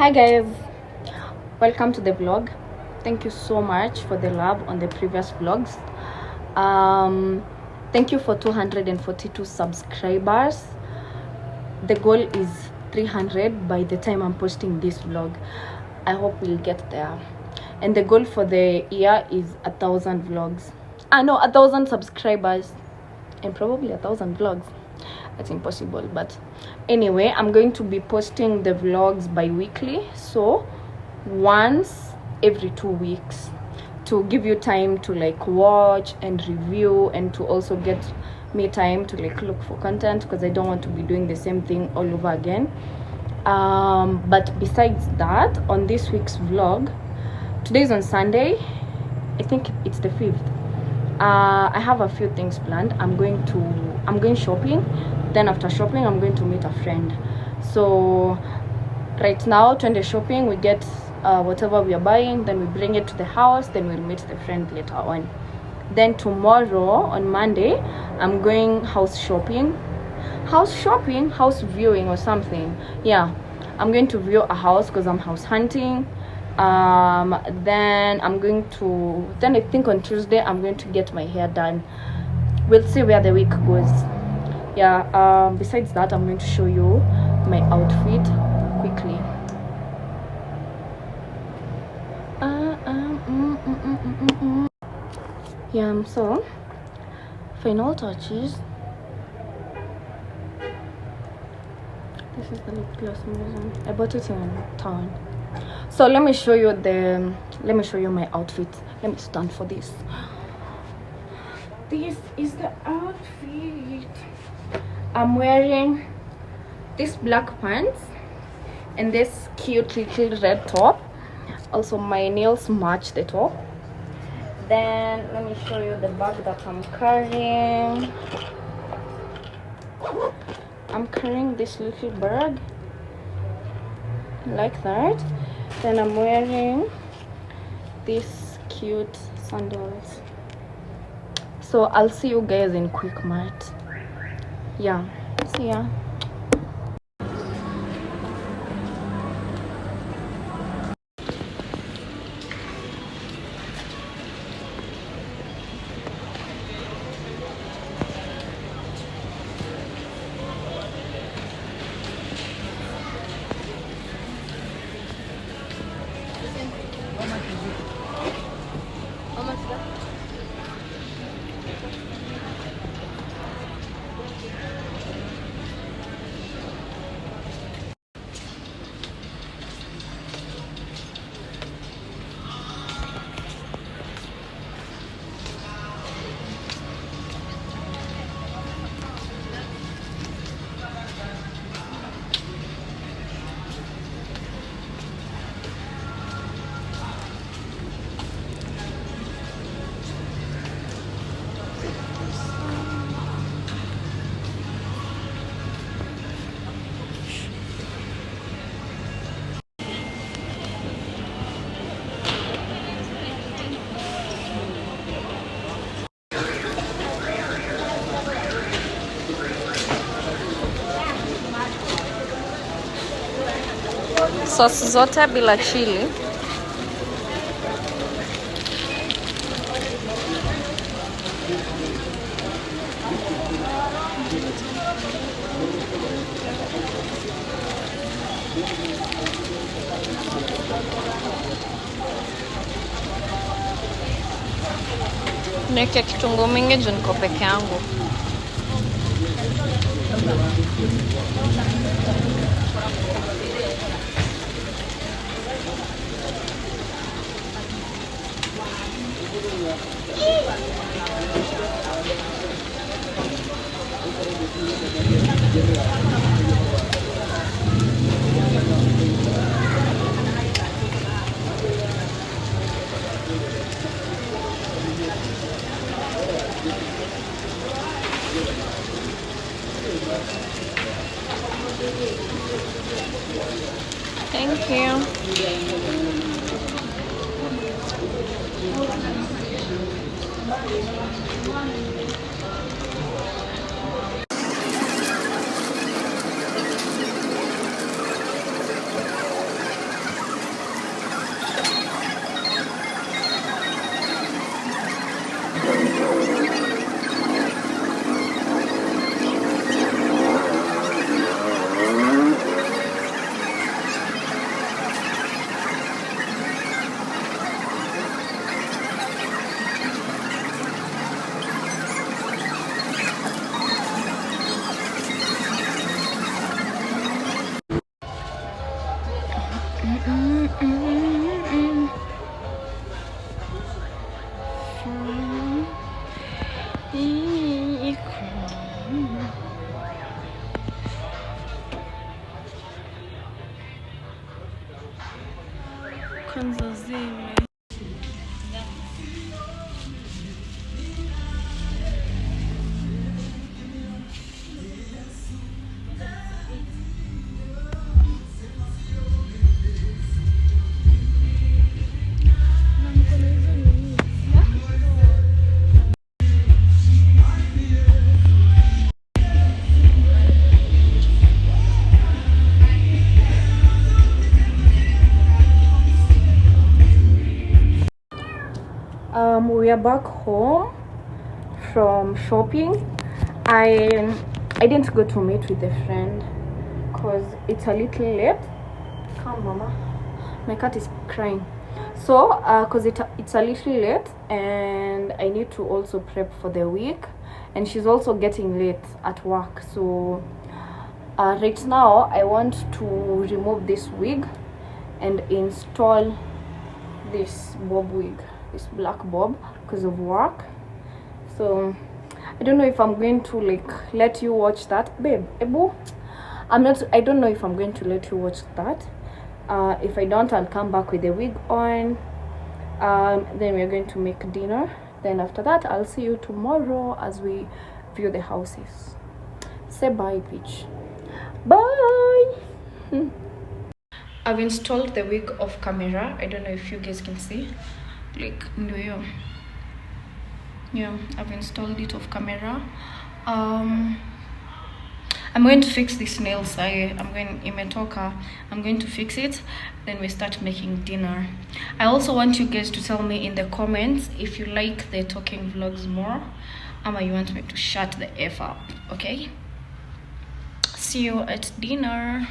Hi guys, welcome to the vlog. Thank you so much for the love on the previous vlogs. Thank you for 242 subscribers. The goal is 300 by the time I'm posting this vlog. I hope we'll get there. And the goal for the year is 1,000 vlogs. 1,000 subscribers and probably 1,000 vlogs. That's impossible, but anyway, I'm going to be posting the vlogs bi-weekly, so once every 2 weeks, to give you time to like watch and review, and to also get me time to like look for content, because I don't want to be doing the same thing all over again. But besides that, on this week's vlog, today's on Sunday, I think it's the 5th. I have a few things planned. I'm going shopping. Then after shopping, I'm going to meet a friend. So right now, twende shopping, we get whatever we are buying, then we bring it to the house, then we'll meet the friend later on. Then tomorrow, on Monday, I'm going house viewing or something. Yeah, I'm going to view a house because I'm house hunting. Then I think on Tuesday I'm going to get my hair done. We'll see where the week goes. Yeah, besides that, I'm going to show you my outfit quickly. Yeah, so final touches. This is the lip gloss museum. I bought it in town. So let me show you my outfit. Let me stand for this. This is the outfit. I'm wearing this black pants and this cute little red top. Also my nails match the top. Then let me show you the bag that I'm carrying. I'm carrying this little bag like that. Then I'm wearing these cute sandals. So I'll see you guys in Quick Mart. Yeah, see ya. Sauce zote bila chili. Niweke kitunguu mingi juu niko peke yangu. Thank you. We are back home from shopping. I didn't go to meet with a friend because it's a little late. Come, mama, my cat is crying. So because it's a little late and I need to also prep for the week, and she's also getting late at work. So right now I want to remove this wig and install this bob wig, this black bob, because of work. So I don't know if I'm going to like let you watch that, babe. Ebu, I don't know if I'm going to let you watch that. If I don't, I'll come back with the wig on. Then we're going to make dinner. Then after that, I'll see you tomorrow as we view the houses. Say bye, Peach. Bye. I've installed the wig off camera. I don't know if you guys can see. Like, yeah, I've installed it off camera. I'm going to fix these nails. I'm going to fix it, then we start making dinner. I also want you guys to tell me in the comments if you like the talking vlogs more, or you want me to shut the F up. Okay, see you at dinner.